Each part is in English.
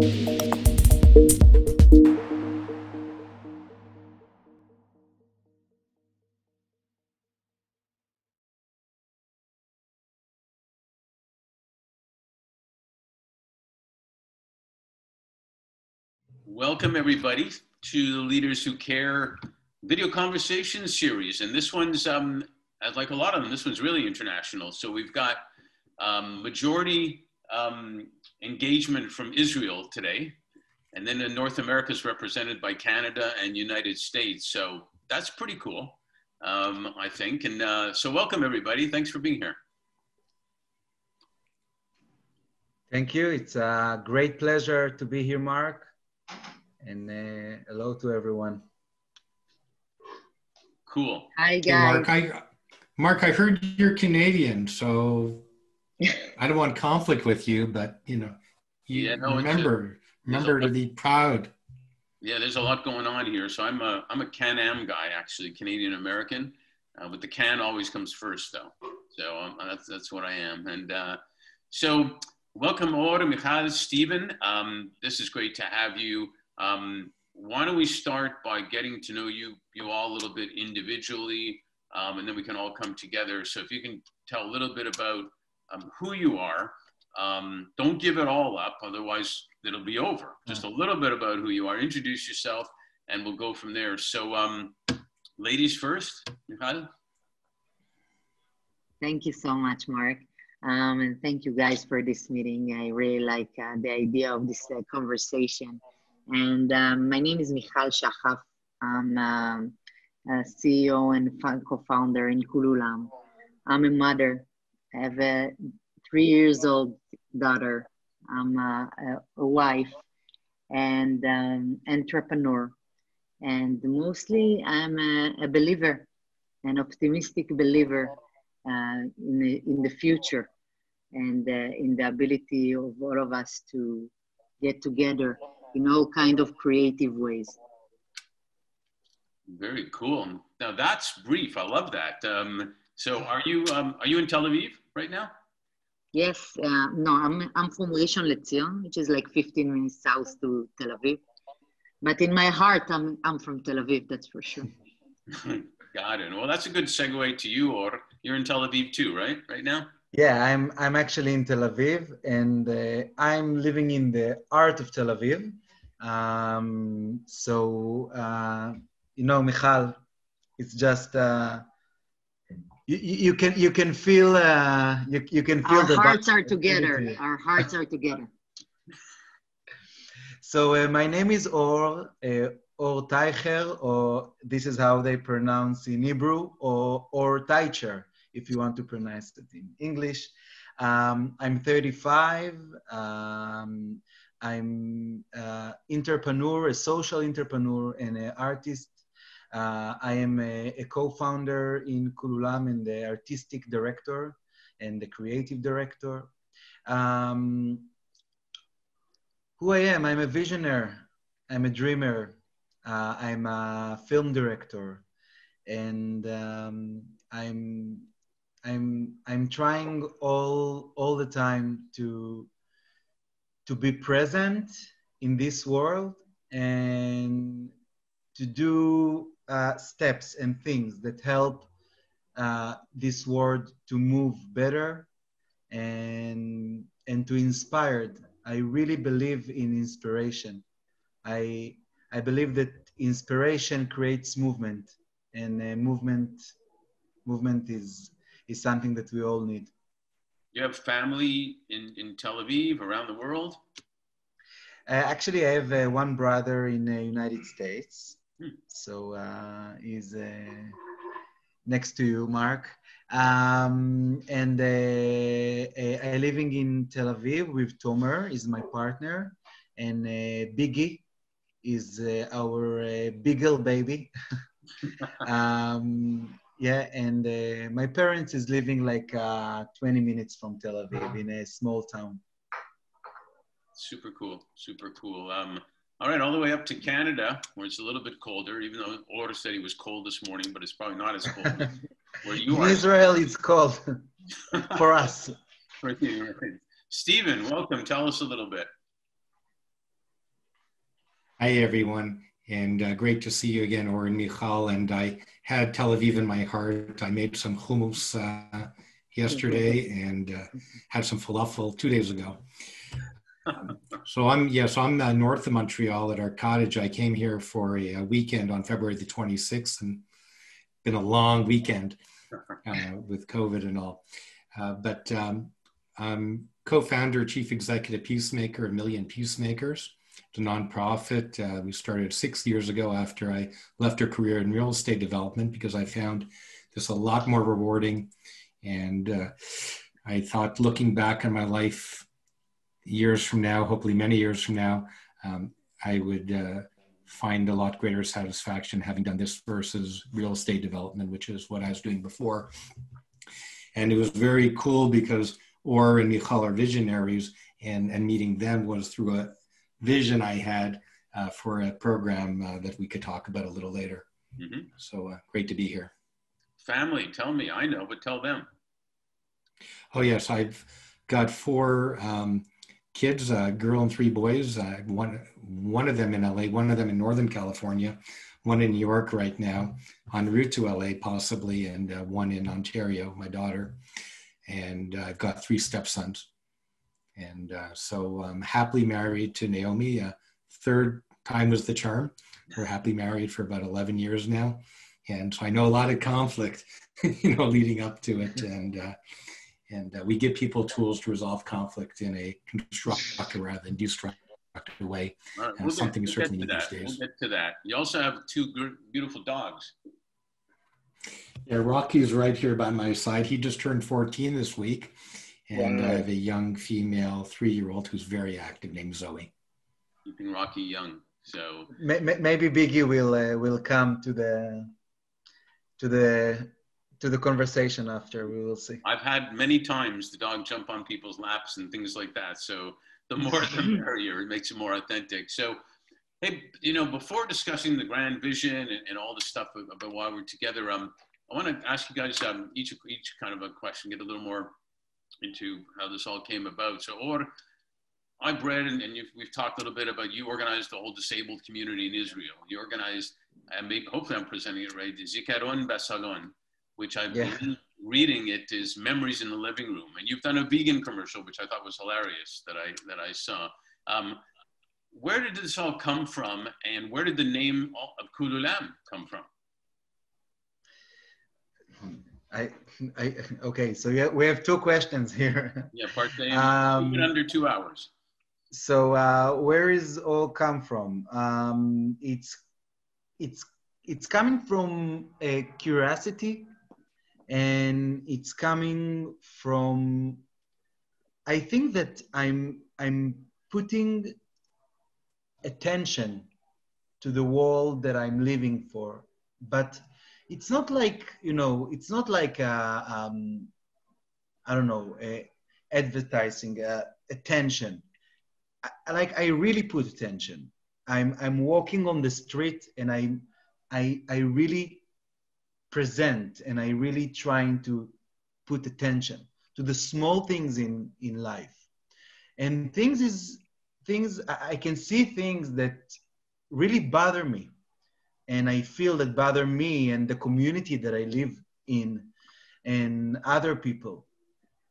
Welcome everybody to the Leaders Who Care video conversation series. And this one's, like a lot of them, this one's really international. So we've got majority engagement from Israel today. And then in North America is represented by Canada and United States. So that's pretty cool, I think. And so welcome everybody. Thanks for being here. Thank you. It's a great pleasure to be here, Mark. And hello to everyone. Cool. Hi, guys. Hey, Mark, I heard you're Canadian, so I don't want conflict with you, but you know, remember to be proud. Yeah, there's a lot going on here. So I'm a Can-Am guy, actually, Canadian American, but the can always comes first, though. So that's what I am. And so welcome, Or, Michal, Stephen. This is great to have you. Why don't we start by getting to know you all a little bit individually, and then we can all come together. So if you can tell a little bit about who you are, don't give it all up, otherwise it'll be over. Just a little bit about who you are. Introduce yourself, and we'll go from there. So ladies first, Michal. Thank you so much, Mark. And thank you guys for this meeting. I really like the idea of this conversation. And my name is Michal Shachaf. I'm a CEO and co-founder in Koolulam. I'm a mother. I have a 3-year-old daughter. I'm a wife and entrepreneur. And mostly I'm a believer, an optimistic believer in the future and in the ability of all of us to get together in all kind of creative ways. Very cool. Now that's brief. I love that. So are you in Tel Aviv right now? Yes. No, I'm from Rishon LeZion, which is like 15 minutes south to Tel Aviv. But in my heart, I'm from Tel Aviv. That's for sure. Got it. Well, that's a good segue to you, Or. You're in Tel Aviv too, right? Right now? Yeah, I'm actually in Tel Aviv, and I'm living in the heart of Tel Aviv. You know, Michal, it's just you can feel you can feel our hearts are together. Our hearts are together. So my name is Or Teicher, or this is how they pronounce in Hebrew, or Teicher, if you want to pronounce it in English. I'm 35. I'm an entrepreneur, a social entrepreneur, and an artist. I am a co-founder in Koolulam and the artistic director and the creative director. Who I am? I'm a visionary. I'm a dreamer. I'm a film director, and I'm trying all the time to be present in this world and to do steps and things that help this world to move better and to inspire. I really believe in inspiration. I believe that inspiration creates movement, and movement is something that we all need. You have family in Tel Aviv, around the world? Actually, I have one brother in the United States. So he's next to you, Mark. And I living in Tel Aviv with Tomer, is my partner, and Biggie is our Beagle baby. Yeah, and my parents is living like 20 minutes from Tel Aviv in a small town. Super cool, super cool. All right, all the way up to Canada, where it's a little bit colder, even though Or said he was cold this morning, but it's probably not as cold where you are. In Israel, it's cold for us. Stephen, welcome. Tell us a little bit. Hi, everyone. And great to see you again, Or and Michal. And I had Tel Aviv in my heart. I made some hummus yesterday and had some falafel 2 days ago. So I'm north of Montreal at our cottage. I came here for a weekend on February the 26th, and been a long weekend with COVID and all. But I'm co-founder, chief executive peacemaker of Million Peacemakers. It's a nonprofit. We started 6 years ago after I left a career in real estate development because I found this a lot more rewarding. And I thought, looking back on my life years from now, hopefully many years from now, I would find a lot greater satisfaction having done this versus real estate development, which is what I was doing before. And it was very cool because Or and Michal are visionaries, and meeting them was through a vision I had for a program that we could talk about a little later. Mm-hmm. So great to be here. Family, tell me, I know, but tell them. Oh yes, I've got 4 kids, a girl and 3 boys, one of them in LA, one of them in Northern California, one in New York right now, en route to LA possibly, and one in Ontario, my daughter. And I've got 3 stepsons. And so I'm happily married to Naomi. 3rd time was the charm. We're happily married for about 11 years now. And so I know a lot of conflict, leading up to it. And we give people tools to resolve conflict in a constructive rather than destructive way. Right, something is certainly needed these days. We'll get to that. You also have 2 beautiful dogs. Yeah, Rocky's right here by my side. He just turned 14 this week. And wow. I have a young female 3-year-old who's very active named Zoe. Keeping Rocky young. So maybe Biggie will come to the conversation after. We will see. I've had many times the dog jump on people's laps and things like that. So the more the merrier. It makes it more authentic. So, hey, before discussing the grand vision and all the stuff about why we're together, I want to ask you guys each kind of a question, get a little more into how this all came about. So, Or, I've read, and we've talked a little bit about, you organized the whole disabled community in Israel. You organized, and maybe, hopefully I'm presenting it right, Zikaron Basalon, which I believe, reading it, is Memories in the Living Room. And you've done a vegan commercial, which I thought was hilarious, that I saw. Where did this all come from, and where did the name of Koolulam come from? Okay, so we have 2 questions here. Yeah, part A, even under 2 hours. So where is all come from? It's coming from a curiosity, and it's coming from, I think that I'm putting attention to the world that I'm living for, but it's not like, it's not like, I don't know, advertising, attention. I really put attention. I'm walking on the street, and I really present, and I really trying to put attention to the small things in life. And I can see things that really bother me. And I feel that bother me and the community that I live in and other people.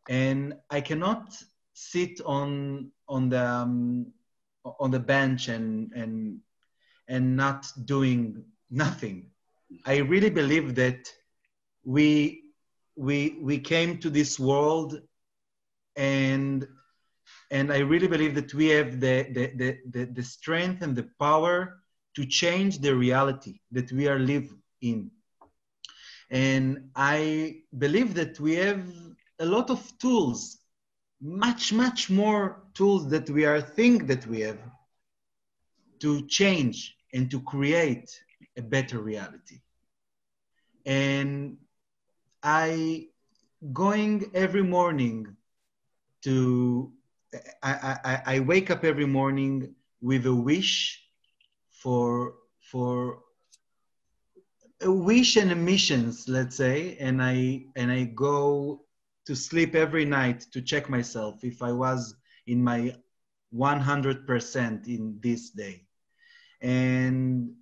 And I cannot sit on the bench and not doing nothing. I really believe that we came to this world, and I really believe that we have the strength and the power to change the reality that we are living in. And I believe that we have a lot of tools, much more tools that we think that we have, to change and to create a better reality. And I going every morning I wake up every morning with a wish for a wish and a missions, let's say, and I go to sleep every night to check myself if I was in my 100% in this day. and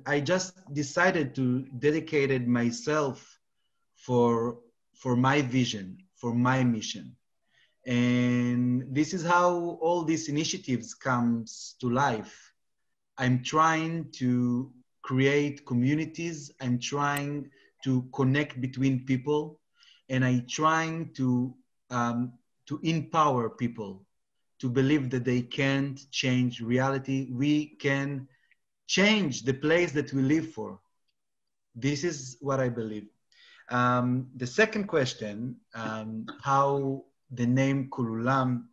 I just decided to dedicate myself for my vision, for my mission. And this is how all these initiatives comes to life. I'm trying to create communities. I'm trying to connect between people, and I'm trying to empower people to believe that they can't change reality. We can change the place that we live for. This is what I believe. The second question, how the name Koolulam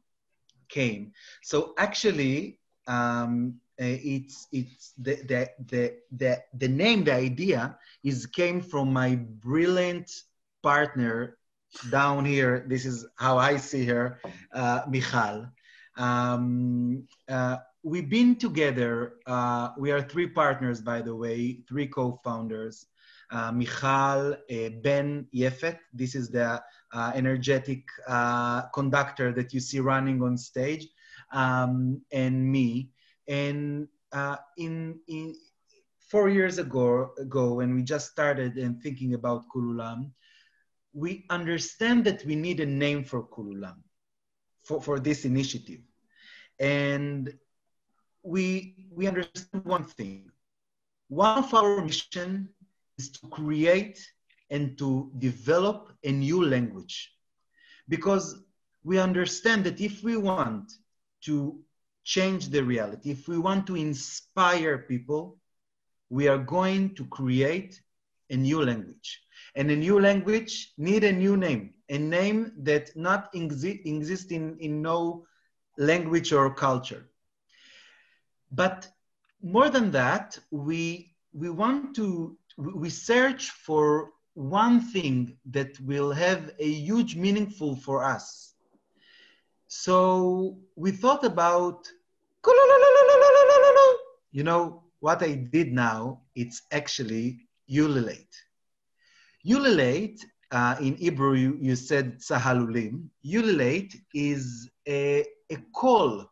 came. So actually, it's the name, the idea came from my brilliant partner down here. This is how I see her, Michal. We've been together. We are three partners, by the way, three co-founders. Michal, Ben Yefet. This is the energetic conductor that you see running on stage, and me. And in 4 years ago, when we just started and thinking about Koolulam, we understand that we need a name for Koolulam, for this initiative. And we understand one thing. One of our mission is to create and to develop a new language. Because we understand that if we want to change the reality, if we want to inspire people, we are going to create a new language. And a new language need a new name, a name that not exists in no language or culture. But more than that, we search for one thing that will have a huge meaningful for us. So we thought about, you know, what I did now, it's actually ululate. Ululate, in Hebrew, you said sahalulim. Ululate is a call,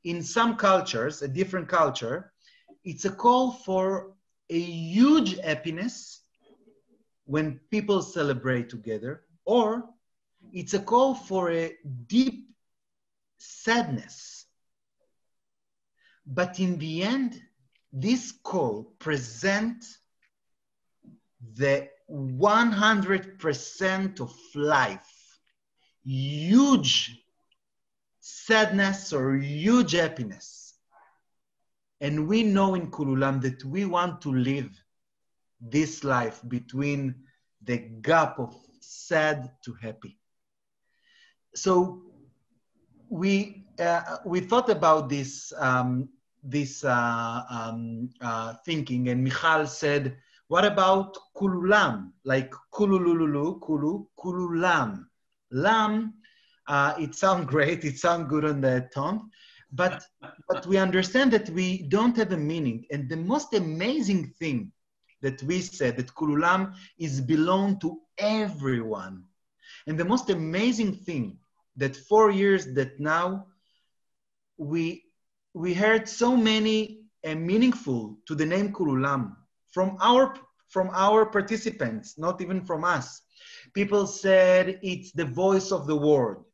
in some cultures, a different culture. It's a call for a huge happiness when people celebrate together, or it's a call for a deep sadness. But in the end, this call presents the 100% of life, huge sadness or huge happiness. And we know in Koolulam that we want to live this life between the gap of sad to happy. So we thought about this thinking, and Michal said, what about Koolulam? Like kululululu, Koolulam. Lam, it sounds great, it sounds good on the tongue, but we understand that we don't have a meaning. And the most amazing thing that we said, that Koolulam is belong to everyone. And the most amazing thing that 4 years that now we heard so many meaningful to the name Koolulam from our participants, not even from us. People said it's the voice of the world.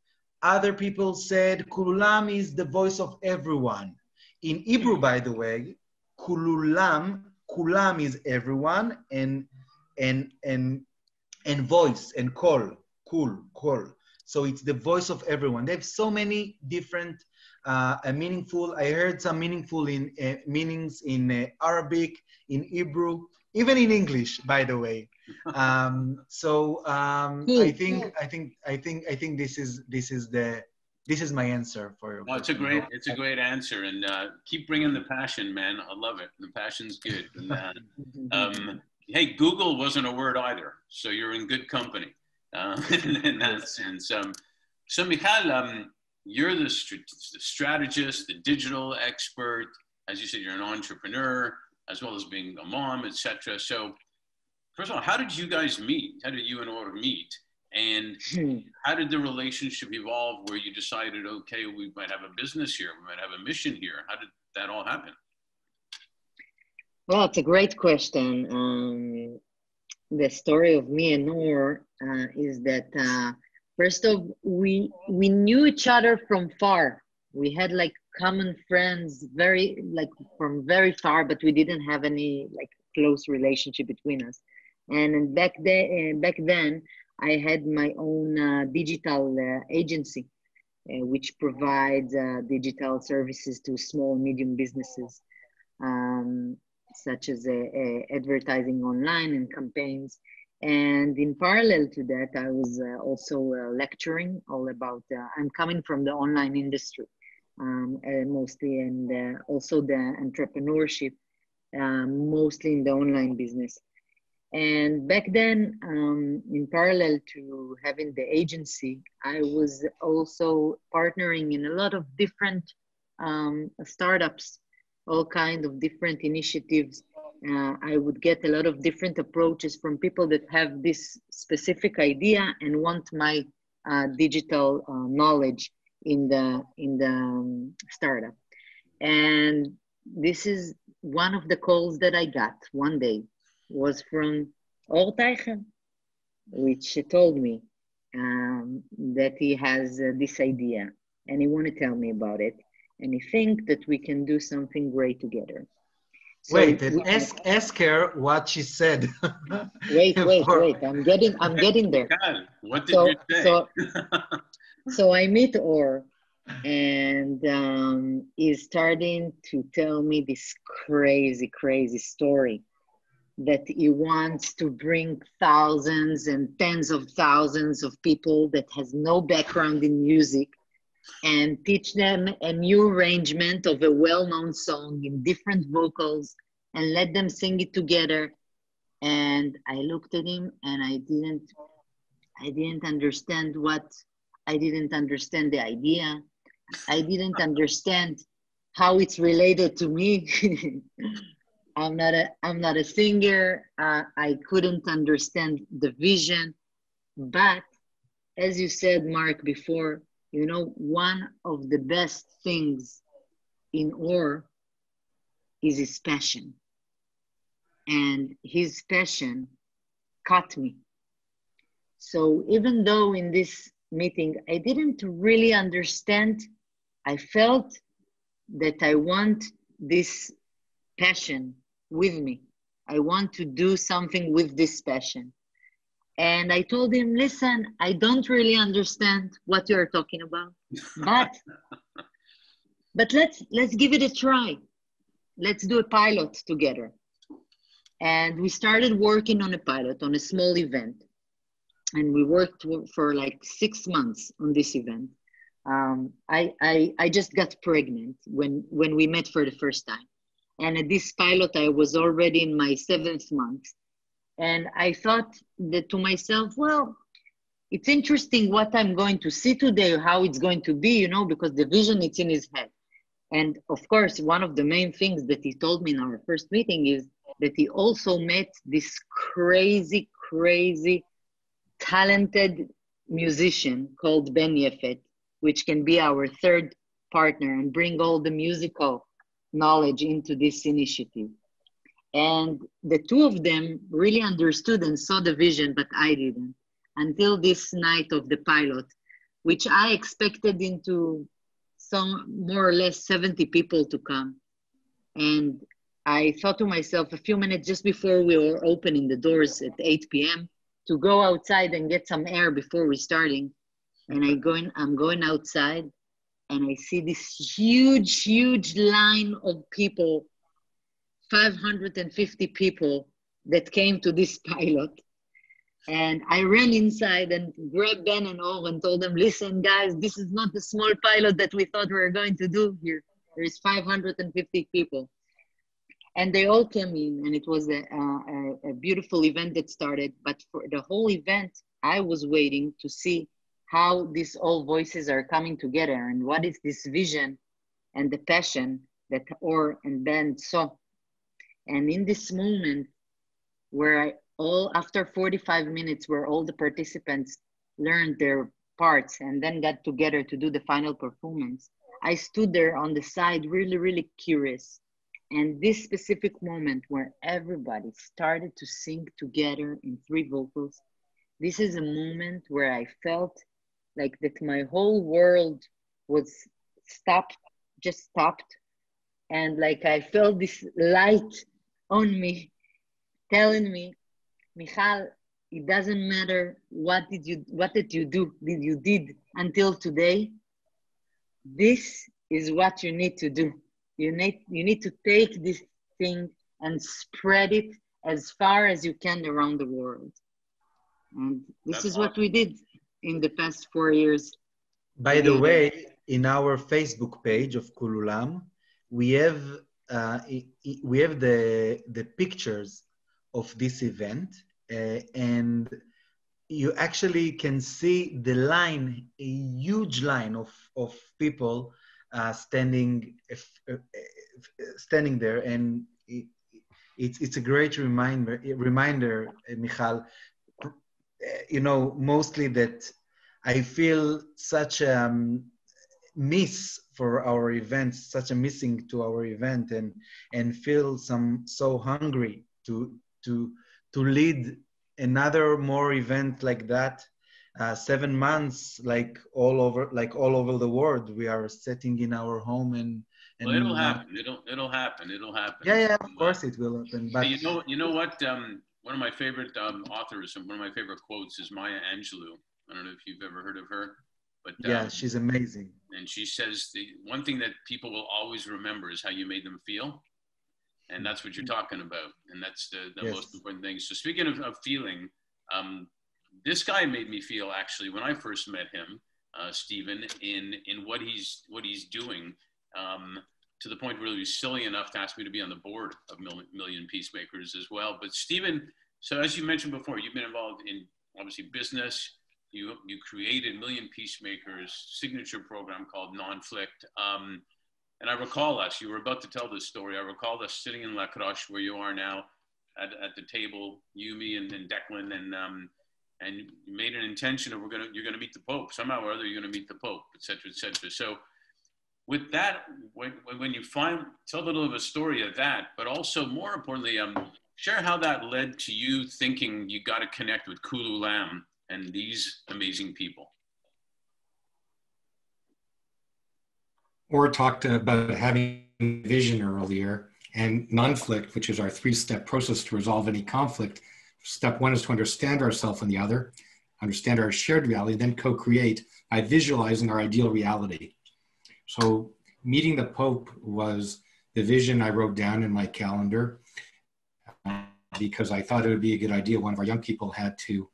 Other people said Koolulam is the voice of everyone. In Hebrew, by the way, Koolulam, Kulam is everyone, and voice and call, call. So it's the voice of everyone. They have so many different meaningful. I heard some meaningful meanings in Arabic, in Hebrew, even in English, by the way. I think this is my answer for your question. It's a great answer, and keep bringing the passion, man. I love it. The passion's good. And, hey, Google wasn't a word either, so you're in good company in that sense. So Michal, you're the strategist, the digital expert. As you said, you're an entrepreneur, as well as being a mom, etc. So first of all, how did you guys meet? How did you and Or meet? And how did the relationship evolve where you decided, okay, we might have a business here, we might have a mission here? that all happen? Well, it's a great question. The story of me and Noor is that first of we knew each other from far. We had like common friends, very like from very far, but we didn't have any like close relationship between us. And back then, I had my own digital agency, which provides digital services to small, medium businesses, such as advertising online and campaigns. And in parallel to that, I was also lecturing all about, I'm coming from the online industry mostly, and also the entrepreneurship, mostly in the online business. And back then, in parallel to having the agency, I was also partnering in a lot of different startups, all kinds of different initiatives. I would get a lot of different approaches from people that have this specific idea and want my digital knowledge in the startup. And this is one of the calls that I got one day was from Or Teicher, which told me that he has this idea and he want to tell me about it. And he think that we can do something great together. So wait, ask her what she said. wait. I'm getting there. God, what did you say? So I meet Or, and he's starting to tell me this crazy story that he wants to bring thousands and tens of thousands of people that has no background in music and teach them a new arrangement of a well-known song in different vocals and let them sing it together. And I looked at him and I didn't understand I didn't understand the idea. I didn't understand how it's related to me. I'm not a singer. I couldn't understand the vision. But as you said, Mark, before, you know, one of the best things in Or is his passion. And his passion caught me. So even though in this meeting, I didn't really understand, I felt that I want this passion with me. I want to do something with this passion. And I told him, listen, I don't really understand what you're talking about, but let's give it a try. Let's do a pilot together. And we started working on a pilot, on a small event. And we worked for like 6 months on this event. I just got pregnant when we met for the first time. And at this pilot, I was already in my 7th month. And I thought that to myself, well, it's interesting what I'm going to see today, how it's going to be, you know, because the vision, it's in his head. And of course, one of the main things that he told me in our first meeting is that he also met this crazy, talented musician called Ben Yefet, which can be our 3rd partner and bring all the musical knowledge into this initiative. And the two of them really understood and saw the vision, but I didn't, until this night of the pilot, which I expected into some more or less 70 people to come. And I thought to myself a few minutes just before we were opening the doors at 8 p.m. to go outside and get some air before we're starting. And I'm going outside and I see this huge line of people, 550 people that came to this pilot. And I ran inside and grabbed Ben and Or and told them, listen, guys, this is not the small pilot that we thought we were going to do here. There is 550 people. And they all came in, and it was a beautiful event that started. But for the whole event, I was waiting to see how these all voices are coming together and what is this vision and the passion that Or and Ben saw. And in this moment where after 45 minutes, where all the participants learned their parts and then got together to do the final performance, I stood there on the side, really, really curious. And this specific moment where everybody started to sing together in three vocals, this is a moment where I felt like that my whole world was stopped, just stopped. And like I felt this light on me telling me, Michal, it doesn't matter what did you did until today. This is what you need to do. You need to take this thing and spread it as far as you can around the world. And this That's is awesome. what we did in the past 4 years. By the way, in our Facebook page of Koolulam, we have the pictures of this event, and you actually can see the line, a huge line of people standing there, and it's a great reminder, Michal. You know, mostly that I feel such a miss for our events, such a missing to our event, and feel so hungry to lead another more event like that. 7 months, like all over the world, we are sitting in our home and well, it'll happen. It'll happen. Yeah, of course it will happen. But you know what? One of my favorite authors and one of my favorite quotes is Maya Angelou. I don't know if you've ever heard of her, but yeah, she's amazing. And she says the one thing that people will always remember is how you made them feel, and that's what you're talking about, and that's the Yes. most important thing. So speaking of feeling, this guy made me feel actually when I first met him, Stephen, in what he's doing. To the point where he was silly enough to ask me to be on the board of Million Peacemakers as well. But Stephen, so as you mentioned before, you've been involved in obviously business. You created Million Peacemakers signature program called Nonflict. And I recall us, you were about to tell this story. I recall us sitting in La Croche where you are now at the table, you, me, and Declan, and you made an intention of you're gonna meet the Pope. Somehow or other you're gonna meet the Pope, et cetera, et cetera. So with that, when you tell a little of a story of that, but also more importantly, share how that led to you thinking you got to connect with Koolulam and these amazing people. Or talked about having vision earlier, and Nonflict, which is our 3-step process to resolve any conflict. Step 1 is to understand ourselves and the other, understand our shared reality, then co-create by visualizing our ideal reality. So meeting the Pope was the vision I wrote down in my calendar because I thought it would be a good idea. One of our young people had to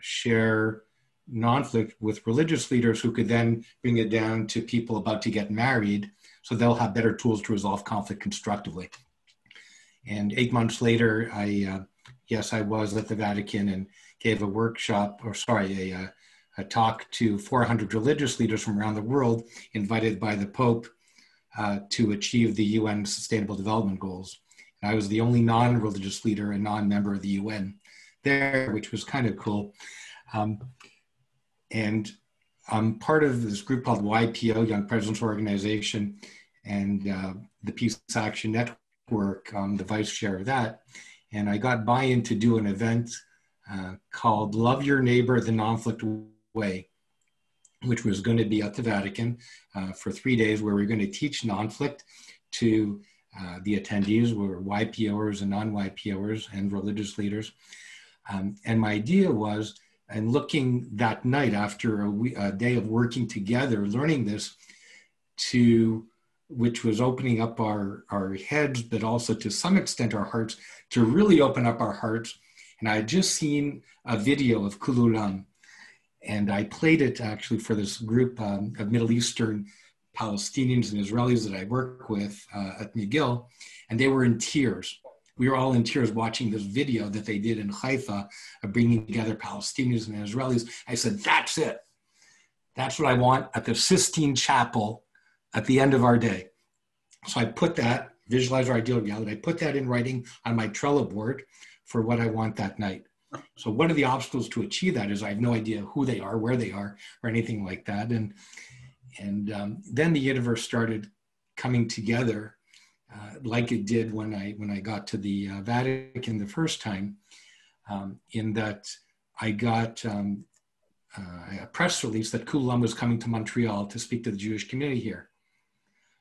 share Nonflict with religious leaders who could then bring it down to people about to get married so they'll have better tools to resolve conflict constructively. And 8 months later, I was at the Vatican and gave a workshop, a talk to 400 religious leaders from around the world invited by the Pope to achieve the UN Sustainable Development Goals. And I was the only non-religious leader and non-member of the UN there, which was kind of cool. And I'm part of this group called YPO, Young Presidents Organization, and the Peace Action Network, the vice chair of that. And I got buy-in to do an event called Love Your Neighbor the Nonflict Way, which was going to be at the Vatican for 3 days, where we're going to teach Nonflict to the attendees, were YPOers and non-YPOers and religious leaders. And my idea was, and looking that night after a day of working together, learning this, which was opening up our heads, but also to some extent our hearts, to really open up our hearts. And I had just seen a video of Koolulam, and I played it actually for this group of Middle Eastern Palestinians and Israelis that I work with at McGill, and they were in tears. We were all in tears watching this video that they did in Haifa of bringing together Palestinians and Israelis. I said, that's it. That's what I want at the Sistine Chapel at the end of our day. So I put that, visualize our ideal reality, I put that in writing on my Trello board for what I want that night. So one of the obstacles to achieve that is I have no idea who they are, where they are, or anything like that. And then the universe started coming together like it did when I got to the Vatican the first time, in that I got a press release that Koolulam was coming to Montreal to speak to the Jewish community here.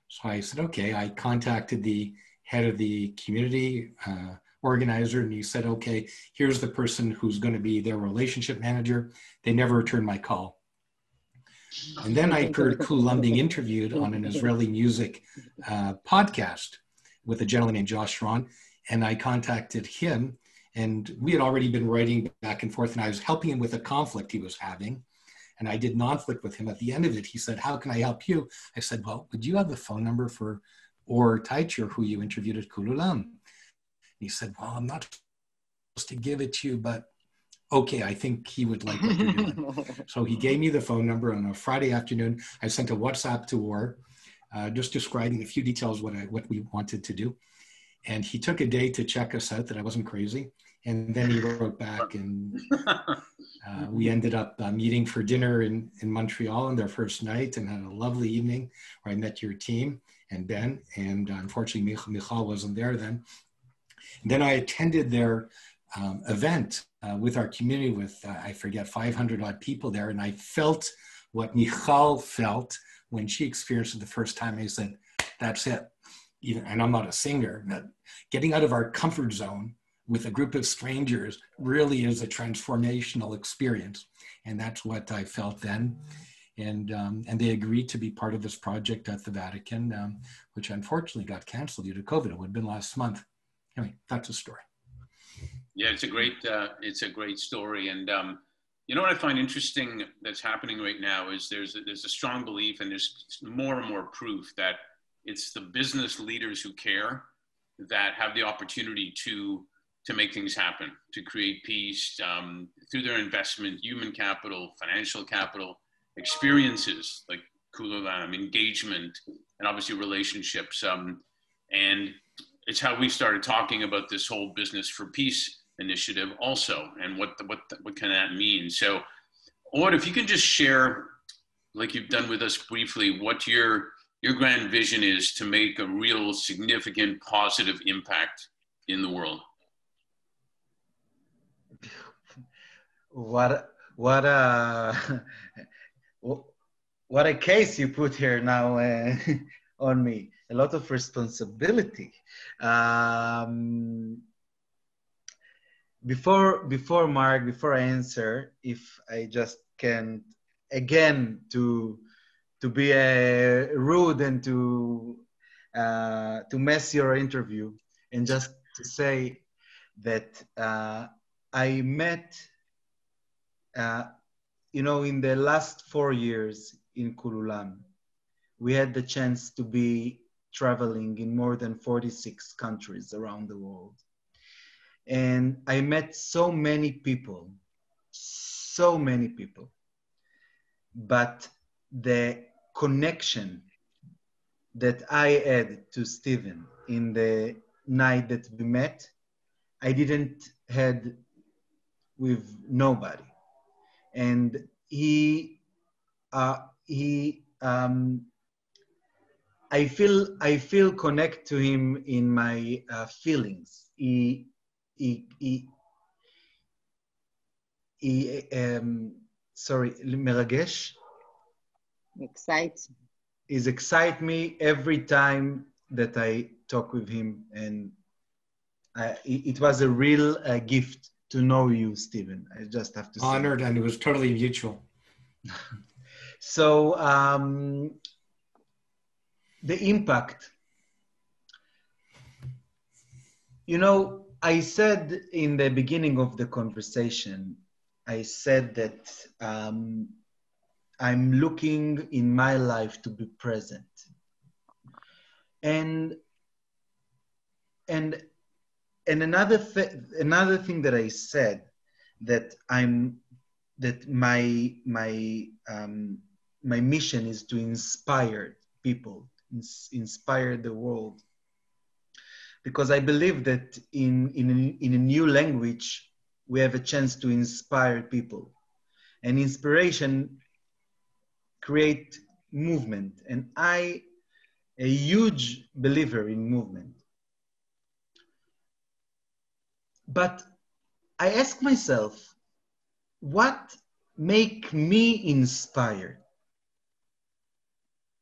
So I said, okay. I contacted the head of the community organizer, and he said, okay, here's the person who's going to be their relationship manager. They never returned my call. And then I heard Koolulam being interviewed on an Israeli music podcast with a gentleman named Josh Ron, and I contacted him, and we had already been writing back and forth, and I was helping him with a conflict he was having, and I did Nonflict with him. At the end of it, he said, how can I help you? I said, well, would you have the phone number for Or Teicher, who you interviewed at Koolulam? He said, well, I'm not supposed to give it to you, but okay, I think he would like what you're doing. So he gave me the phone number on a Friday afternoon. I sent a WhatsApp to Or, just describing a few details what we wanted to do. And he took a day to check us out that I wasn't crazy. And then he wrote back, and we ended up meeting for dinner in Montreal on their first night, and had a lovely evening where I met your team and Ben. And unfortunately, Michal wasn't there then. And then I attended their event with our community with, I forget, 500 odd people there. And I felt what Michal felt when she experienced it the first time. I said, that's it. Even, and I'm not a singer, but getting out of our comfort zone with a group of strangers really is a transformational experience. And that's what I felt then. And they agreed to be part of this project at the Vatican, which unfortunately got canceled due to COVID. It would have been last month. Anyway, that's a story. Yeah, it's a great story. And you know what I find interesting that's happening right now is there's a strong belief, and there's more and more proof that it's the business leaders who care that have the opportunity to make things happen, to create peace through their investment, human capital, financial capital, experiences like Koolulam, engagement, and obviously relationships. And it's how we started talking about this whole Business for Peace initiative also, and what can that mean? So, Ord, if you can just share, like you've done with us briefly, what your grand vision is to make a real significant positive impact in the world. What a case you put here now on me. A lot of responsibility. Before Mark, before I answer, if I just can again to be rude and to mess your interview, and just to say that I met, in the last 4 years in Koolulam, we had the chance to be traveling in more than 46 countries around the world. And I met so many people. But the connection that I had to Stephen in the night that we met, I didn't had with nobody. And I feel connect to him in my feelings. מרגש. Excites. It excites me every time that I talk with him, and it was a real gift to know you, Stephen. I just have to say. Honored, and it was totally mutual. So the impact. I said in the beginning of the conversation, I said that I'm looking in my life to be present. And another thing that I said, that my mission is to inspire people, inspire the world. Because I believe that in a new language, we have a chance to inspire people. And inspiration create movement, and I a huge believer in movement. But I ask myself, what make me inspired?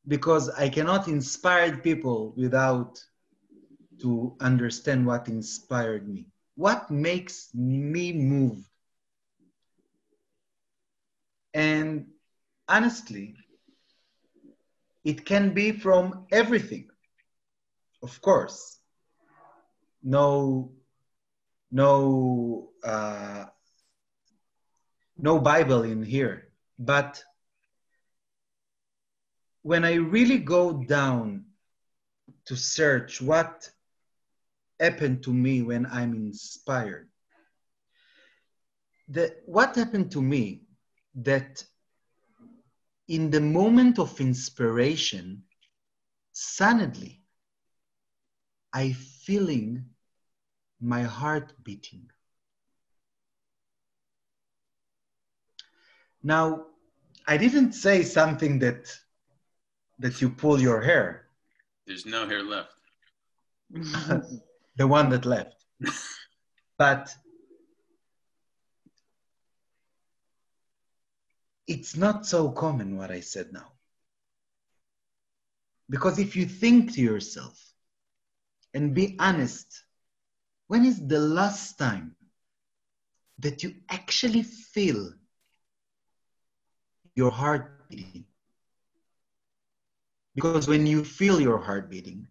Because I cannot inspire people without to understand what inspired me. What makes me move? And honestly, it can be from everything. Of course, no, no, no Bible in here. But when I really go down to search what happened to me when I'm inspired, what happened to me that in the moment of inspiration, suddenly I feeling my heart beating. Now, I didn't say something that you pull your hair. There's no hair left. The one that left. But it's not so common what I said now. Because if you think to yourself and be honest, when is the last time that you actually feel your heart beating? Because when you feel your heart beating,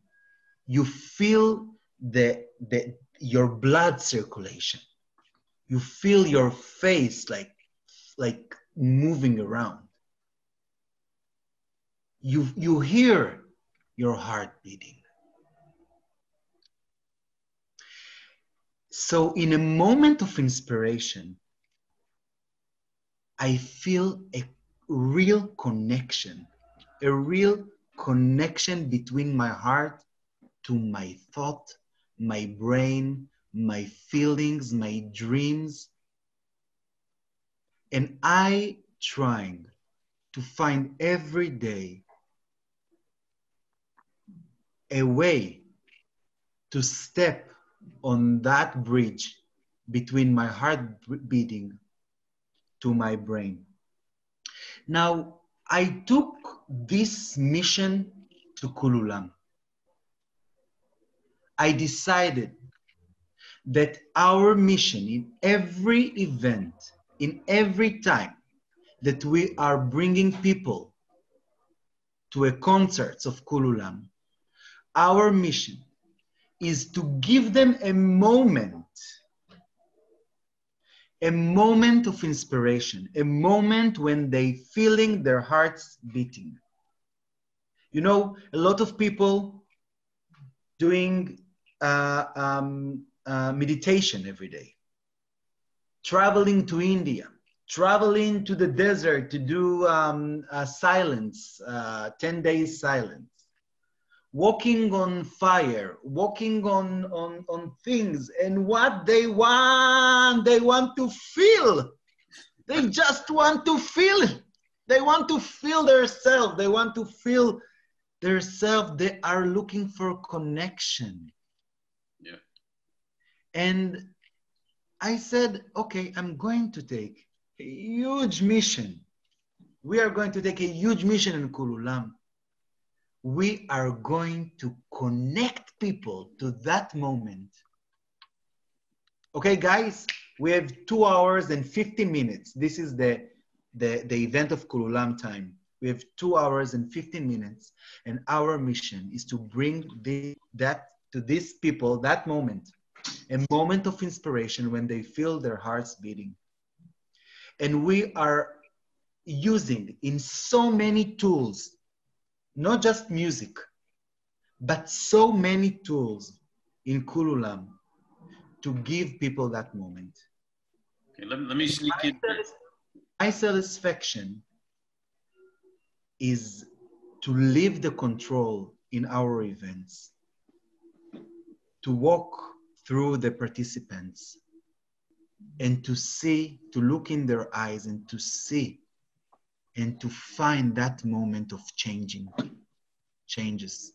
you feel your blood circulation. You feel your face like moving around. You hear your heart beating. So in a moment of inspiration, I feel a real connection between my heart to my thought, my brain, my feelings, my dreams. And I trying to find every day a way to step on that bridge between my heart beating to my brain. Now, I took this mission to Koolulam. I decided that our mission in every event, in every time that we are bringing people to a concerts of Koolulam, our mission is to give them a moment of inspiration, a moment when they feeling their hearts beating. You know, a lot of people doing meditation every day, traveling to India, traveling to the desert to do silence, 10 days silence, walking on fire, walking on things, and what they want to feel. They just want to feel. They want to feel their self. They want to feel their self. They are looking for connection. Yeah. And I said, okay, I'm going to take a huge mission. We are going to take a huge mission in Koolulam. We are going to connect people to that moment. Okay, guys, we have 2 hours and 50 minutes. This is the event of Koolulam time. We have 2 hours and 15 minutes, and our mission is to bring that to these people, that moment, a moment of inspiration when they feel their hearts beating. And we are using in so many tools, not just music, but so many tools in Koolulam to give people that moment. Okay, let me sneak in. My satisfaction is to leave the control in our events, to walk through the participants and to look in their eyes and to see and to find that moment of changes.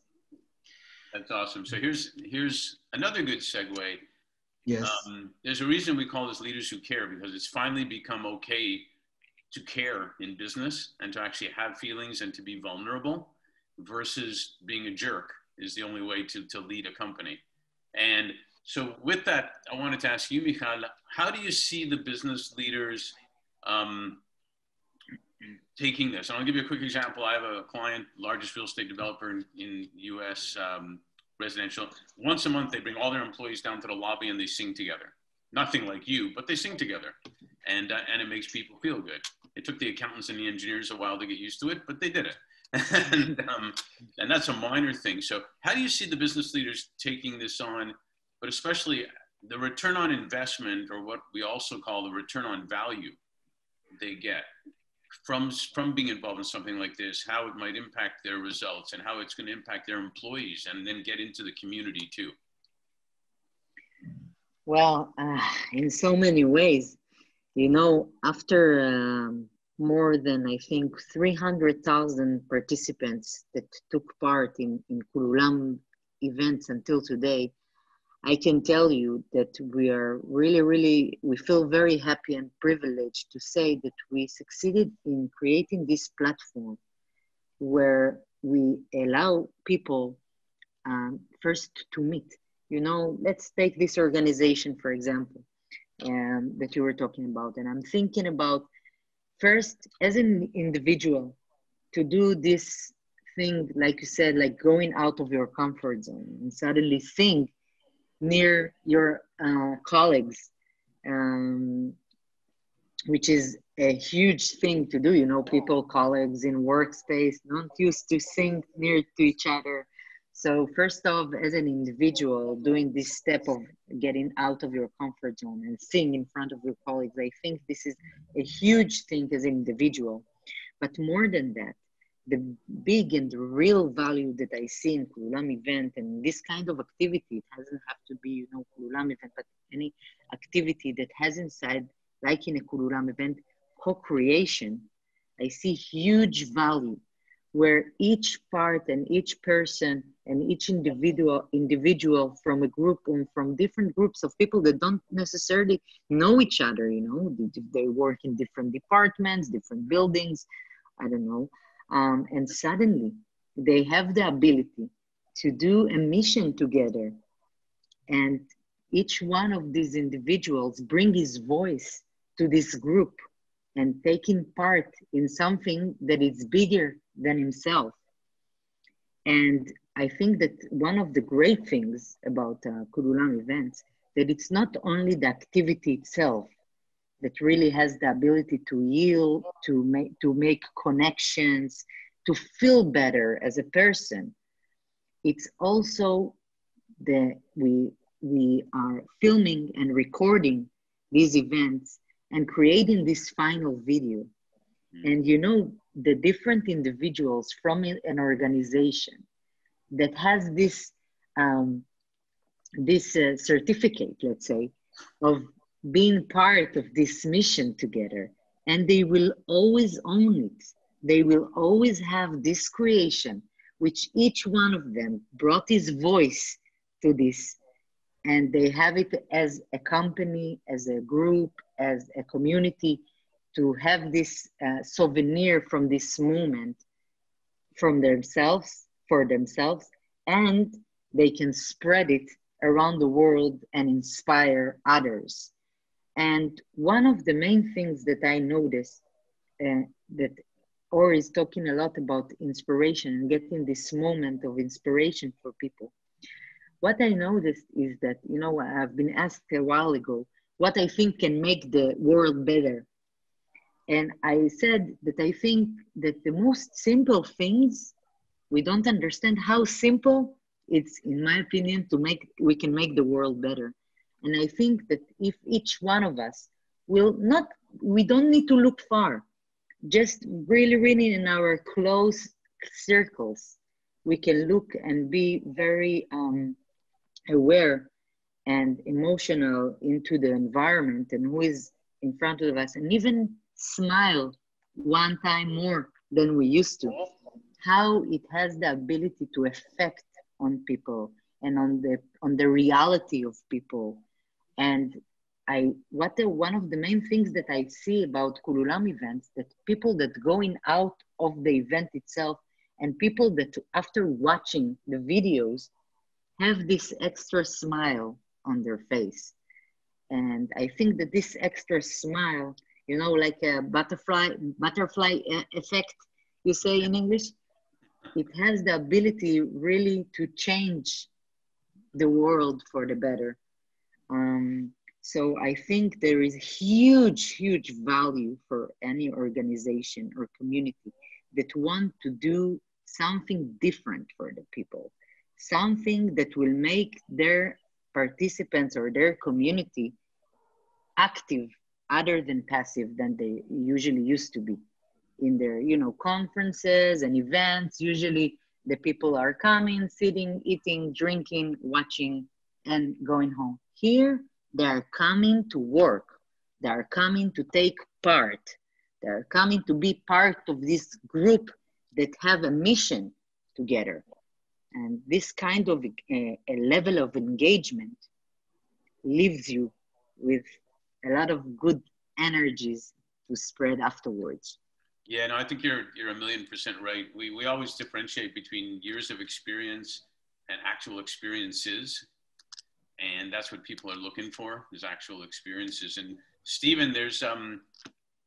That's awesome. So here's another good segue. Yes. There's a reason we call this Leaders Who Care, because it's finally become okay to care in business and to actually have feelings and to be vulnerable, versus being a jerk is the only way to lead a company. And so with that, I wanted to ask you, Michal, how do you see the business leaders taking this? And I'll give you a quick example. I have a client, largest real estate developer in US residential. Once a month, they bring all their employees down to the lobby and they sing together. Nothing like you, but they sing together. And it makes people feel good. It took the accountants and the engineers a while to get used to it, but they did it. And that's a minor thing. So how do you see the business leaders taking this on, but especially the return on investment, or what we also call the return on value they get from being involved in something like this, how it might impact their results and how it's going to impact their employees, and then get into the community too? Well, in so many ways, you know, after more than, I think, 300,000 participants that took part in Koolulam events until today, I can tell you that we are really, we feel very happy and privileged to say that we succeeded in creating this platform where we allow people first to meet. You know, let's take this organization, for example, that you were talking about. And I'm thinking about first, as an individual, to do this thing, like you said, like going out of your comfort zone and suddenly sing near your colleagues, which is a huge thing to do. You know, people, colleagues in workspace, not used to sing near to each other. So first off, as an individual, doing this step of getting out of your comfort zone and sing in front of your colleagues, I think this is a huge thing as an individual. But more than that, the big and real value that I see in Koolulam event and this kind of activity, it doesn't have to be, you know, Koolulam event, but any activity that has inside, like in a Koolulam event, co-creation, I see huge value where each part and each person and each individual from a group and from different groups of people that don't necessarily know each other, you know, they work in different departments, different buildings, I don't know. And suddenly they have the ability to do a mission together. And each one of these individuals bring his voice to this group and taking part in something that is bigger than himself. And I think that one of the great things about Koolulam events, that it's not only the activity itself that really has the ability to yield, to make connections, to feel better as a person. It's also that we are filming and recording these events and creating this final video. And you know, the different individuals from an organization that has this, certificate, let's say, of being part of this mission together, and they will always own it. They will always have this creation, which each one of them brought his voice to this, and they have it as a company, as a group, as a community, to have this souvenir from this moment from themselves, for themselves, and they can spread it around the world and inspire others. And one of the main things that I noticed that Or is talking a lot about inspiration and getting this moment of inspiration for people. What I noticed is that, you know, I've been asked a while ago, what I think can make the world better. And I said that I think that the most simple things, we don't understand how simple it's, in my opinion, we can make the world better. And I think that if each one of us we don't need to look far, just really in our close circles, we can look and be very aware and emotional into the environment and who is in front of us, and even smile one time more than we used to. How it has the ability to affect on people and on the reality of people. And one of the main things that I see about Koolulam events, that people that going out of the event itself and people that after watching the videos have this extra smile on their face. And I think that this extra smile, you know, like a butterfly effect, you say in English, it has the ability really to change the world for the better. So I think there is huge, huge value for any organization or community that want to do something different for the people, something that will make their participants or their community active other than passive than they usually used to be in their, you know, conferences and events. Usually the people are coming, sitting, eating, drinking, watching, and going home. Here, they are coming to work. They are coming to take part. They are coming to be part of this group that have a mission together. And this kind of a level of engagement leaves you with a lot of good energies to spread afterwards. Yeah, no, I think you're 1,000,000% right. We always differentiate between years of experience and actual experiences, and that's what people are looking for, is actual experiences. And Stephen, there's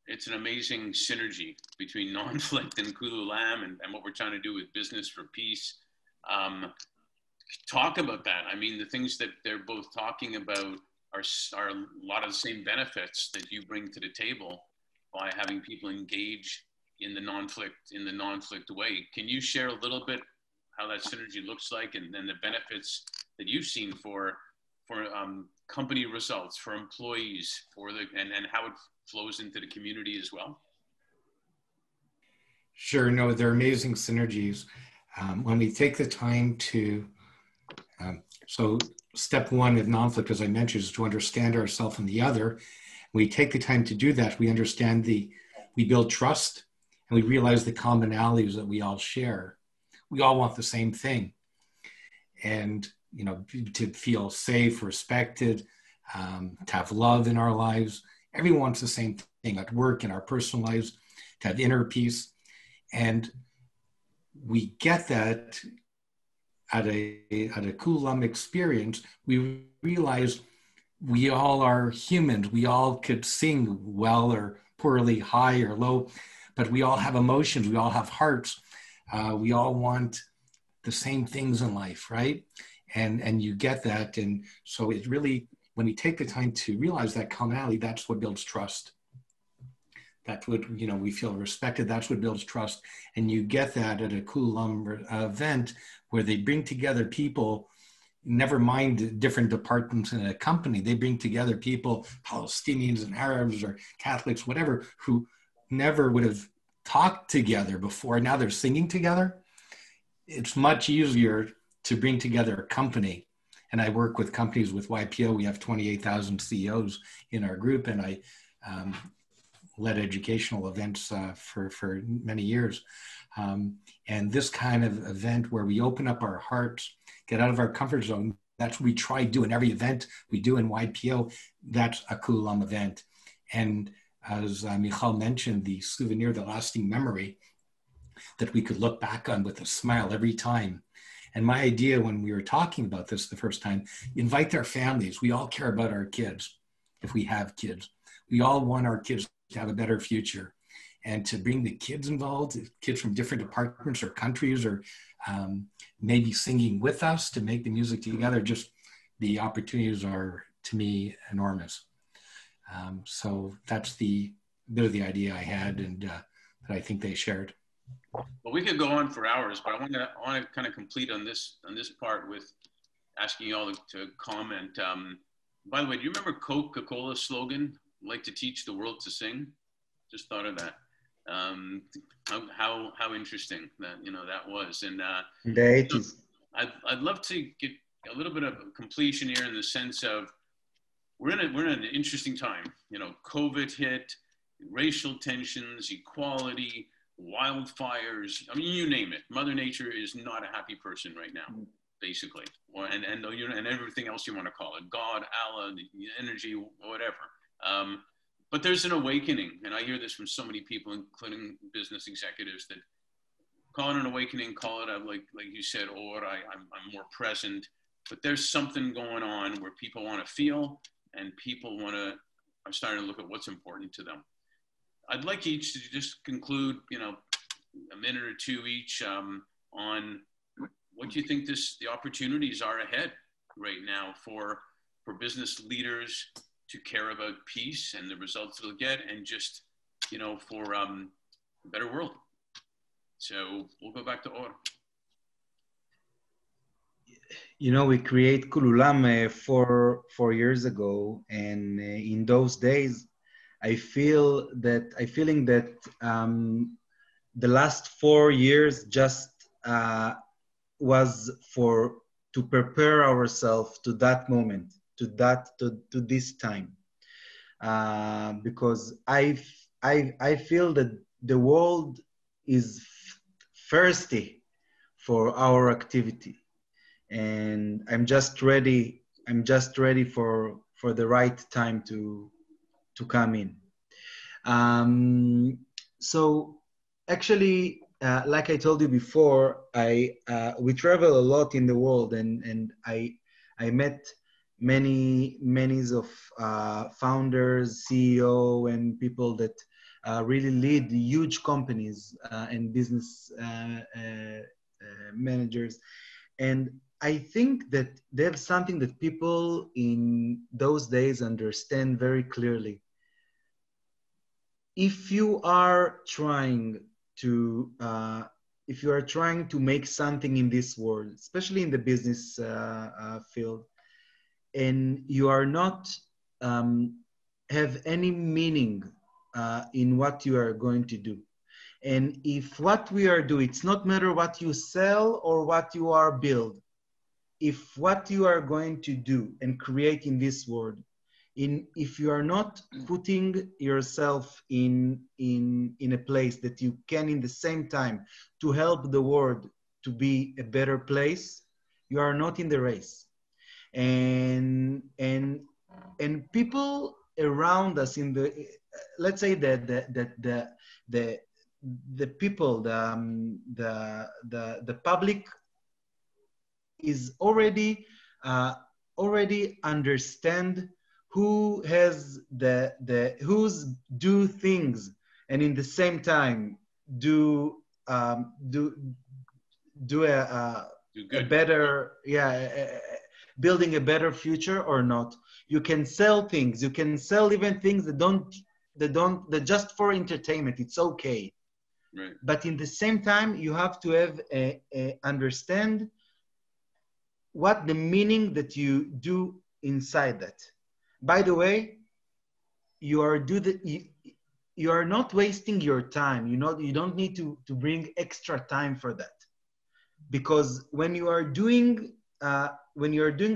it's an amazing synergy between Nonflict and Koolulam and what we're trying to do with Business for Peace. Talk about that. I mean, the things that they're both talking about are a lot of the same benefits that you bring to the table by having people engage in the non-flict way. Can you share a little bit how that synergy looks like, and then the benefits that you've seen for company results, for employees, and how it flows into the community as well? Sure. No, they're amazing synergies. When we take the time to, so step one of Nonflict, as I mentioned, is to understand ourselves and the other. We take the time to do that. We understand we build trust, and we realize the commonalities that we all share. We all want the same thing. And, you know, to feel safe, respected, to have love in our lives. Everyone wants the same thing at work, in our personal lives, to have inner peace. And we get that at a Koolulam experience. We realize we all are humans. We all could sing well or poorly, high or low, but we all have emotions. We all have hearts. We all want the same things in life, right? And you get that. And so it really, when we take the time to realize that commonality, that's what builds trust. That's what, you know, we feel respected. That's what builds trust. And you get that at a Koolulam event where they bring together people, never mind different departments in a company. They bring together people, Palestinians and Arabs or Catholics, whatever, who never would have talked together before. Now they're singing together. It's much easier to bring together a company. And I work with companies with YPO. We have 28,000 CEOs in our group, and I led educational events for many years. And this kind of event where we open up our hearts, get out of our comfort zone, that's what we try to do in every event we do in YPO. That's a Koolulam event. And as Michal mentioned, the souvenir, the lasting memory that we could look back on with a smile every time. And my idea when we were talking about this the first time, invite our families. We all care about our kids, if we have kids. We all want our kids to have a better future. And to bring the kids involved, kids from different departments or countries, or maybe singing with us to make the music together, just the opportunities are, to me, enormous. So that's the bit of the idea I had, and that I think they shared. Well, we could go on for hours, but I want to kind of complete on this part with asking you all to comment. By the way, do you remember Coca-Cola's slogan, "Like to teach the world to sing"? Just thought of that. How interesting that that was. And in the 80s. I'd love to get a little bit of completion here in the sense of we're in an interesting time. COVID hit. racial tensions, equality, wildfires. I mean, you name it. Mother Nature is not a happy person right now, basically, and everything else you want to call it, God, Allah, the energy, whatever. But there's an awakening, and I hear this from so many people, including business executives, that call it an awakening, call it like you said, or I'm more present. But there's something going on where people want to feel, and people are starting to look at what's important to them. I'd like each to just conclude, a minute or two each on what you think the opportunities are ahead right now for business leaders to care about peace and the results they'll get, and just, for a better world. So we'll go back to Or. We create Koolulam 4 years ago, and in those days, I'm feeling that the last 4 years just was to prepare ourselves to that moment, to this time, because I feel that the world is thirsty for our activity. And I'm just ready for the right time to come in. So actually, like I told you before, we travel a lot in the world, and I met many of founders, CEO, and people that really lead huge companies and business managers. And I think that there's something that people in those days understand very clearly. If you are trying to make something in this world, especially in the business field, and you are not have any meaning in what you are going to do, and if what we are doing, it's not matter what you sell or what you are build, if what you are going to do and create in this world, if you are not putting yourself in a place that you can, in the same time, to help the world to be a better place, you are not in the race. And people around us, let's say that the people, the public is already understand who has who's do things, and in the same time do a better, building a better future or not. You can sell things, you can sell even things that just for entertainment, it's okay. Right. But in the same time, you have to have understand what the meaning that you do inside that. By the way, you are not wasting your time. You don't need to bring extra time for that, because when you are doing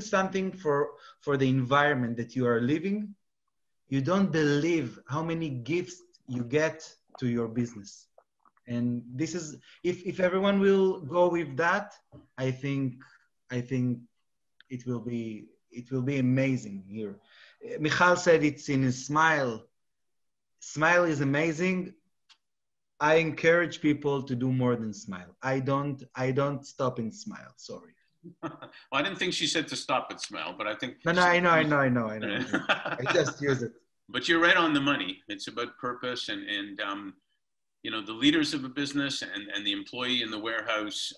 something for the environment that you are living, you don't believe how many gifts you get to your business. And this is, if everyone will go with that, I think it will be amazing here. Michal said it's in his smile. Smile is amazing. I encourage people to do more than smile. I don't stop and smile. Sorry. Well, I didn't think she said to stop at smile, but I think. No, I know. I just use it. But you're right on the money. It's about purpose, and the leaders of a business and the employee in the warehouse,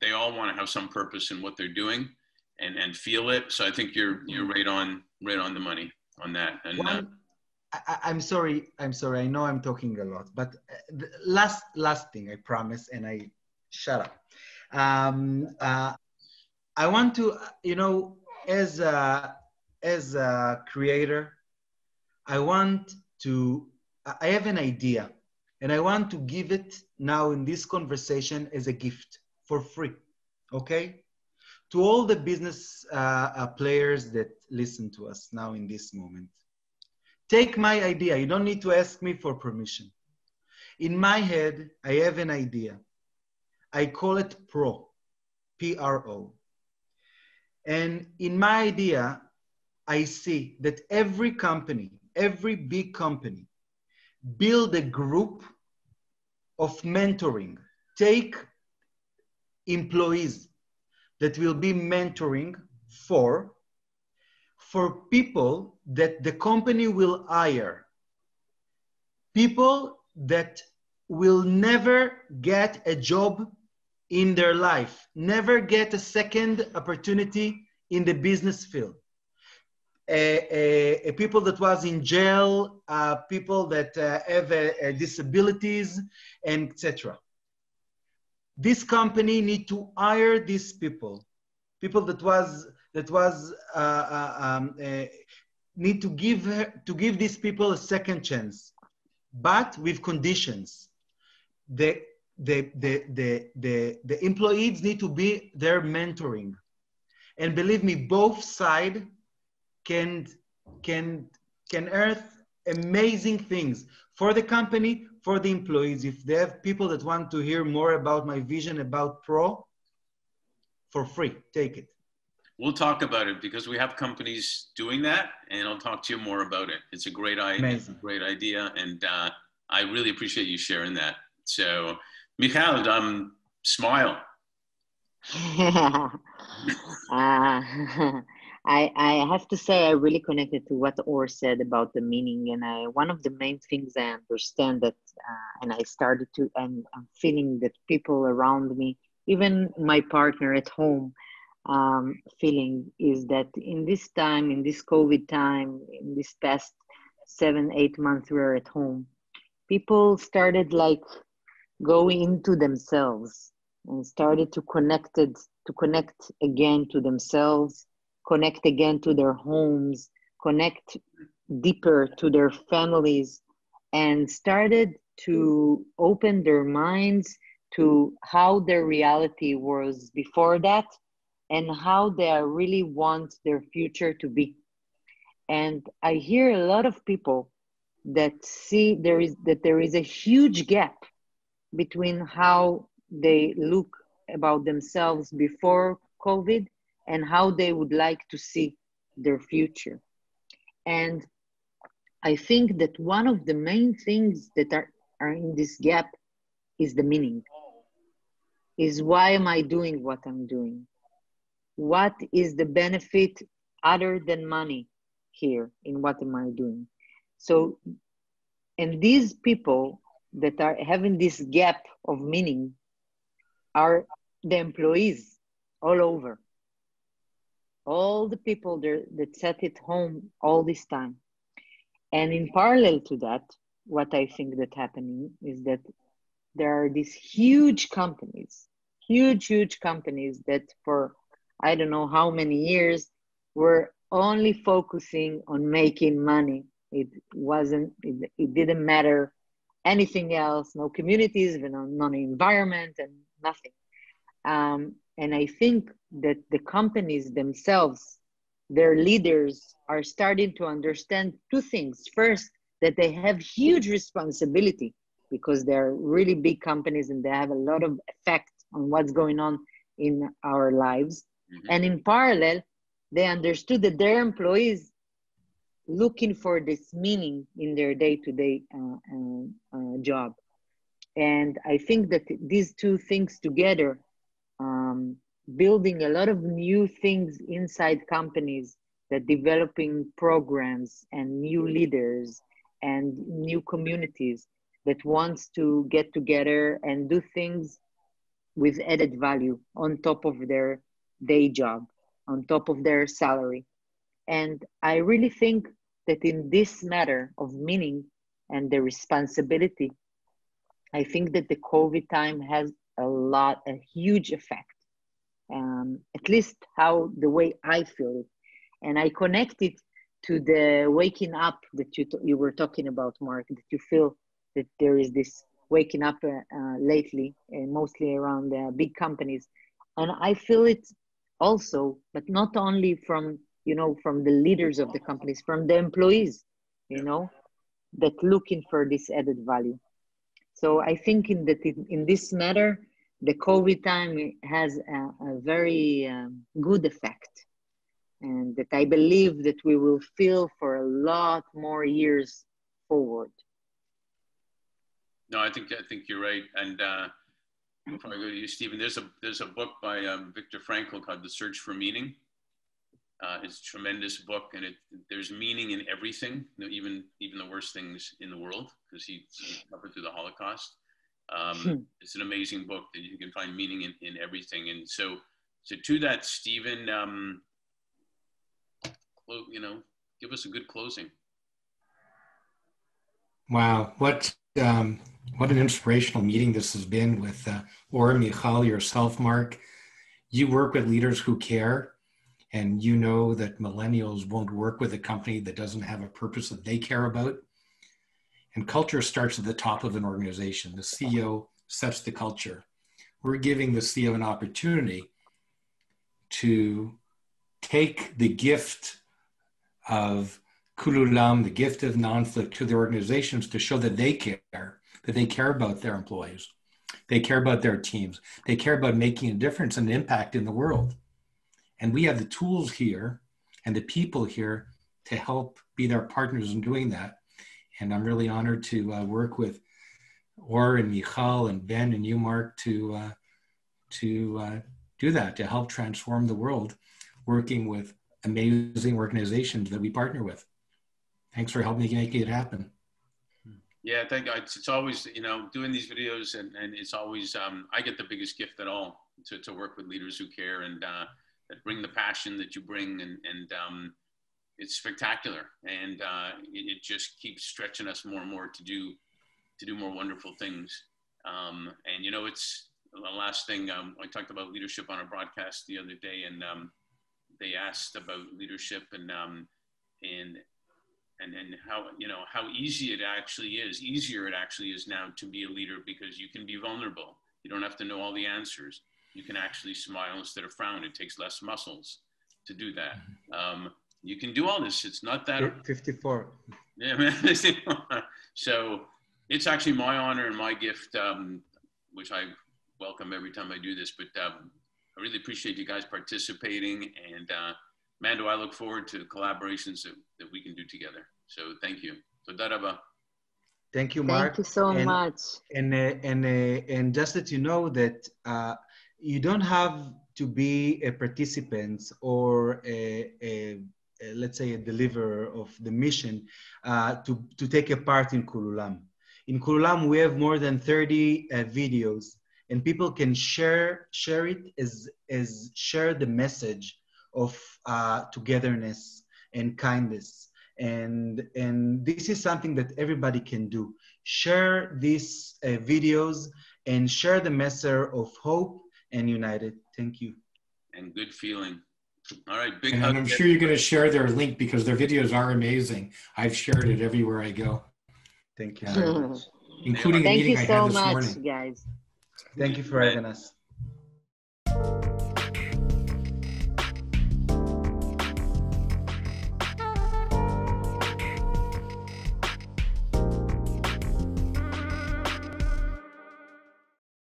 they all want to have some purpose in what they're doing and feel it. So I think you're right on the money on that. And I'm sorry. I know I'm talking a lot, but the last thing, I promise, and I shut up. I want to, as a creator, I have an idea, and I want to give it now in this conversation as a gift for free, okay? To all the business players that listen to us now in this moment. take my idea. You don't need to ask me for permission. In my head, I have an idea. I call it PRO, P-R-O. And in my idea, I see that every company, every big company, build a group of mentoring. Take employees that will be mentoring for people that the company will hire. People that will never get a job in their life, never get a second opportunity in the business field. People that was in jail, people that have disabilities, and etc. This company need to hire these people need to give these people a second chance, but with conditions. The employees need to be their mentoring, and believe me, both sides can earth amazing things for the company, for the employees. If they have people that want to hear more about my vision about PRO, for free, take it. We'll talk about it because we have companies doing that, and I'll talk to you more about it. It's a great idea, and I really appreciate you sharing that. So, Michal, smile. I have to say I really connected to what Or said about the meaning, and one of the main things I understand that, and I started to, and I'm feeling that people around me, even my partner at home, feeling is that in this time, in this COVID time, in this past 7-8 months we're at home, people started like going into themselves and started to connect again to themselves, connect again to their homes, connect deeper to their families, and started to open their minds to how their reality was before that and how they really want their future to be. And I hear a lot of people that see there is a huge gap between how they look about themselves before COVID and how they would like to see their future. And I think that one of the main things that are in this gap is the meaning. Is why am I doing what I'm doing? What is the benefit other than money here in what am I doing? So, and these people that are having this gap of meaning are the employees all over. All the people that sat at home all this time. And in parallel to that, what I think that happening is that there are these huge companies that for I don't know how many years were only focusing on making money. It didn't matter anything else, no communities, no environment and nothing. And I think that the companies themselves, their leaders are starting to understand two things. First, that they have huge responsibility because they're really big companies and they have a lot of effect on what's going on in our lives. Mm-hmm. And in parallel, they understood that their employees looking for this meaning in their day-to-day job. And I think that these two things together, building a lot of new things inside companies, that developing programs and new leaders and new communities that wants to get together and do things with added value on top of their day job, on top of their salary. And I really think that in this matter of meaning and the responsibility, I think that the COVID time has a huge effect, at least how the way I feel it. And I connect it to the waking up that you were talking about, Mark, that you feel that there is this waking up lately, mostly around big companies. And I feel it also, but not only from the leaders of the companies, from the employees. you know, that looking for this added value. So I think in this matter, the COVID time has a very good effect, and that I believe that we will feel for a lot more years forward. No, I think you're right. And before I go to you, Stephen, there's a book by Viktor Frankl called The Search for Meaning. It's a tremendous book, and there's meaning in everything, even the worst things in the world, because he suffered through the Holocaust. It's an amazing book that you can find meaning in everything. And so to that, Stephen, give us a good closing. Wow, what an inspirational meeting this has been with Or, Michal, yourself, Mark. You work with leaders who care, and you know that millennials won't work with a company that doesn't have a purpose that they care about. And culture starts at the top of an organization. The CEO sets the culture. We're giving the CEO an opportunity to take the gift of Koolulam, the gift of Nonflict, to the organizations to show that they care about their employees. They care about their teams. They care about making a difference and impact in the world. And we have the tools here and the people here to help be their partners in doing that. And I'm really honored to work with Or and Michal and Ben and you, Mark, to do that, to help transform the world, working with amazing organizations that we partner with. Thanks for helping me make it happen. Yeah, thank you. It's always, doing these videos, and it's always, I get the biggest gift at all to work with leaders who care and that bring the passion that you bring, and it's spectacular. And it just keeps stretching us more and more to do more wonderful things. And it's the last thing, I talked about leadership on a broadcast the other day, and they asked about leadership and how easier it actually is now to be a leader, because you can be vulnerable. You don't have to know all the answers. You can actually smile instead of frown. It takes less muscles to do that. You can do all this. It's not that 54. Yeah, man. So it's actually my honor and my gift, which I welcome every time I do this. But I really appreciate you guys participating, and man, do I look forward to collaborations that we can do together. So thank you. So Daraba. Thank you, Mark. Thank you so much. And just that you know that you don't have to be a participant or let's say a deliverer of the mission to take a part in Koolulam. In Koolulam, we have more than 30 videos, and people can share it as share the message of togetherness and kindness. And this is something that everybody can do. Share these videos and share the message of hope and united. Thank you. And good feeling. All right, big and hug. I'm sure you're going to share their link, because their videos are amazing. I've shared it everywhere I go. Thank you. Including the Thank meeting you I so had this much, morning. guys. Thank you for having us.